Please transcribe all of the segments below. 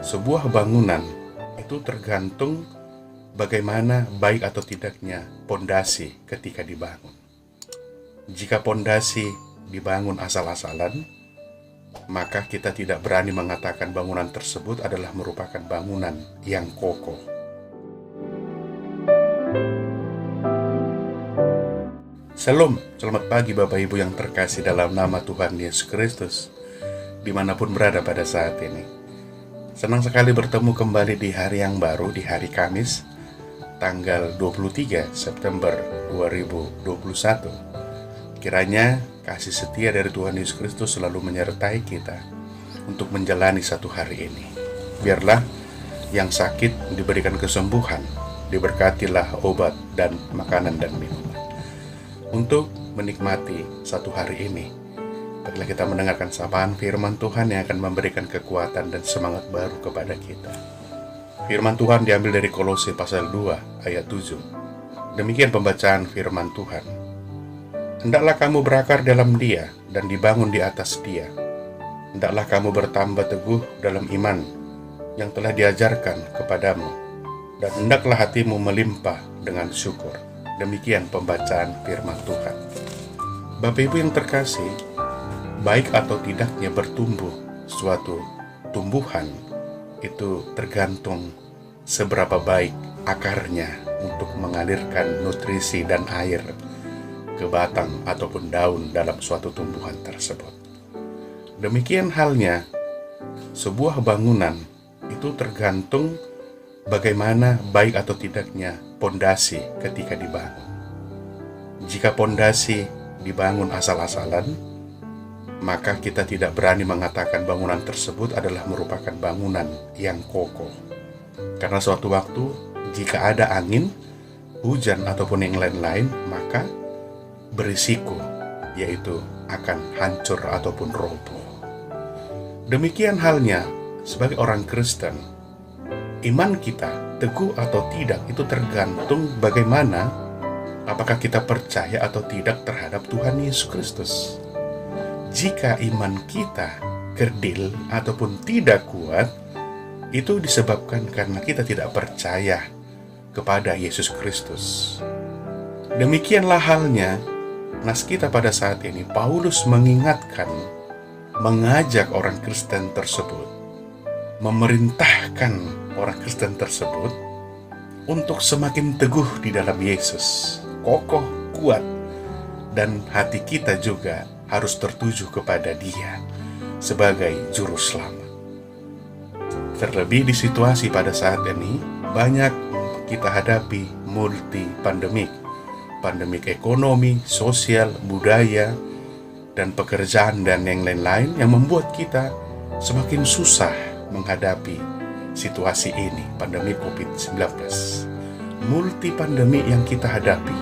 Sebuah bangunan itu tergantung bagaimana baik atau tidaknya pondasi ketika dibangun. Jika pondasi dibangun asal-asalan, maka kita tidak berani mengatakan bangunan tersebut adalah merupakan bangunan yang kokoh. Shalom, selamat pagi Bapak Ibu yang terkasih dalam nama Tuhan Yesus Kristus, dimanapun berada pada saat ini. Senang sekali bertemu kembali di hari yang baru, di hari Kamis, tanggal 23 September 2021. Kiranya kasih setia dari Tuhan Yesus Kristus selalu menyertai kita untuk menjalani satu hari ini. Biarlah yang sakit diberikan kesembuhan, diberkatilah obat dan makanan dan minuman. Untuk menikmati satu hari ini, marilah kita mendengarkan sapaan firman Tuhan yang akan memberikan kekuatan dan semangat baru kepada kita. Firman Tuhan diambil dari Kolose pasal 2 ayat 7. Demikian pembacaan firman Tuhan. Hendaklah kamu berakar dalam Dia dan dibangun di atas Dia. Hendaklah kamu bertambah teguh dalam iman yang telah diajarkan kepadamu, dan hendaklah hatimu melimpah dengan syukur. Demikian pembacaan firman Tuhan. Bapak Ibu yang terkasih, baik atau tidaknya bertumbuh suatu tumbuhan itu tergantung seberapa baik akarnya untuk mengalirkan nutrisi dan air ke batang ataupun daun dalam suatu tumbuhan tersebut. Demikian halnya sebuah bangunan itu tergantung bagaimana baik atau tidaknya pondasi ketika dibangun. Jika pondasi dibangun asal-asalan, maka kita tidak berani mengatakan bangunan tersebut adalah merupakan bangunan yang kokoh. Karena suatu waktu, jika ada angin, hujan ataupun yang lain-lain, maka berisiko, yaitu akan hancur ataupun roboh. Demikian halnya sebagai orang Kristen, iman kita teguh atau tidak itu tergantung bagaimana apakah kita percaya atau tidak terhadap Tuhan Yesus Kristus. Jika iman kita kerdil ataupun tidak kuat, itu disebabkan karena kita tidak percaya kepada Yesus Kristus. Demikianlah halnya nas kita pada saat ini. Paulus mengingatkan, mengajak orang Kristen tersebut, memerintahkan orang Kristen tersebut untuk semakin teguh di dalam Yesus, kokoh, kuat, dan hati kita juga harus tertuju kepada Dia sebagai juru selamat. Terlebih di situasi pada saat ini, banyak kita hadapi multi pandemik ekonomi, sosial, budaya, dan pekerjaan dan yang lain-lain yang membuat kita semakin susah menghadapi situasi ini, pandemi COVID-19. Multi pandemi yang kita hadapi,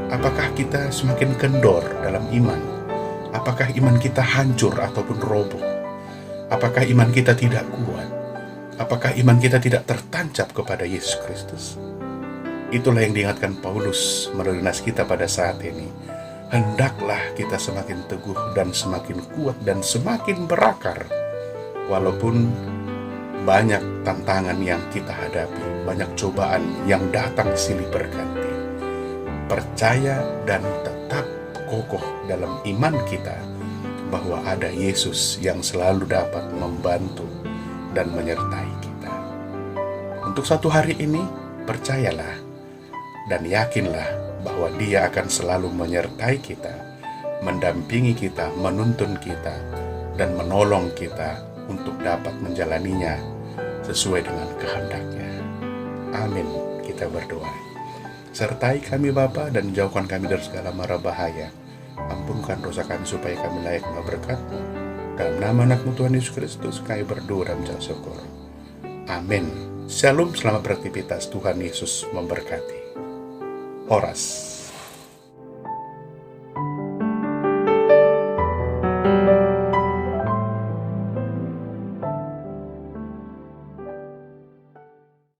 apakah kita semakin kendor dalam iman? Apakah iman kita hancur ataupun roboh? Apakah iman kita tidak kuat? Apakah iman kita tidak tertancap kepada Yesus Kristus? Itulah yang diingatkan Paulus melalui nas kita pada saat ini. Hendaklah kita semakin teguh dan semakin kuat dan semakin berakar, walaupun banyak tantangan yang kita hadapi, banyak cobaan yang datang silih berganti. Percaya dan tetap kokoh dalam iman kita bahwa ada Yesus yang selalu dapat membantu dan menyertai kita. Untuk satu hari ini, percayalah dan yakinlah bahwa Dia akan selalu menyertai kita, mendampingi kita, menuntun kita, dan menolong kita untuk dapat menjalaninya sesuai dengan kehendak-Nya. Amin. Kita berdoa. Sertai kami Bapa dan jauhkan kami dari segala mara bahaya. Ampunkan dosa kami supaya kami layak berkat-Mu. Dalam nama anak-Mu Tuhan Yesus Kristus kami berdoa dan mengucap syukur. Amin. Shalom, selamat beraktivitas. Tuhan Yesus memberkati. Horas.